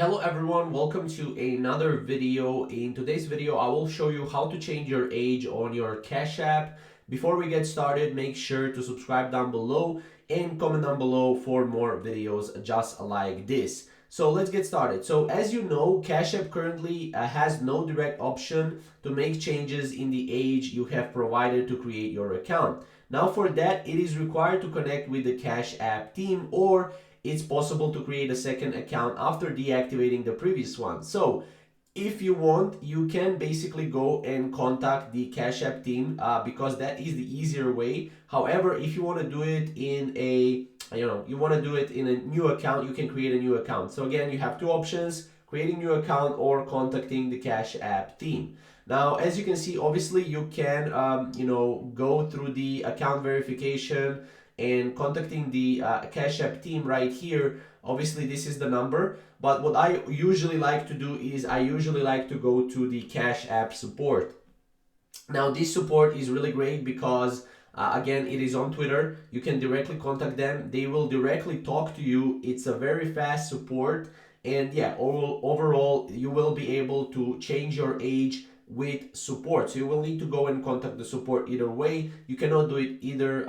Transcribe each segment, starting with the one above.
Hello everyone, welcome to another video. In today's video, I will show you how to change your age on your Cash App. Before we get started, make sure to subscribe down below and comment down below for more videos just like this. So let's get started. So as you know, Cash App currently has no direct option to make changes in the age you have provided to create your account. Now for that, it is required to connect with the Cash App team, or it's possible to create a second account after deactivating the previous one. So if you want, you can basically go and contact the Cash App team because that is the easier way. However, if you want to do it in a you want to do it in a new account, you can create a new account. So again, you have two options: creating a new account or contacting the Cash App team. Now, as you can see, obviously you can go through the account verification and contacting the Cash App team right here. Obviously, this is the number. But what I usually like to do is I usually like to go to the Cash App support. Now, this support is really great because again, it is on Twitter. You can directly contact them. They will directly talk to you. It's a very fast support. And yeah, overall, you will be able to change your age with support. So you will need to go and contact the support either way. You cannot do it either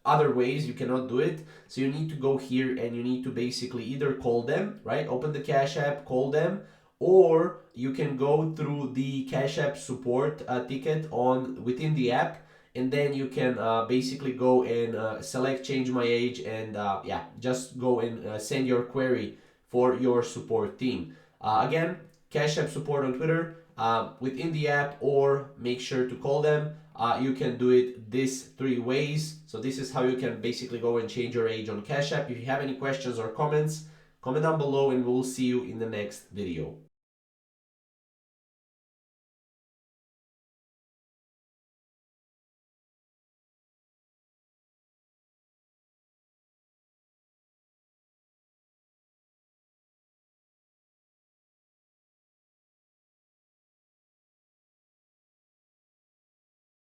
other ways. You cannot do it. So you need to go here and you need to basically either call them, right? Open the Cash App, call them, or you can go through the Cash App support ticket on within the app, and then you can basically go and select change my age, and yeah, just go and send your query for your support team. Again, Cash App support on Twitter within the app, or make sure to call them. You can do it these three ways. So this is how you can basically go and change your age on Cash App. If you have any questions or comments, comment down below and we'll see you in the next video.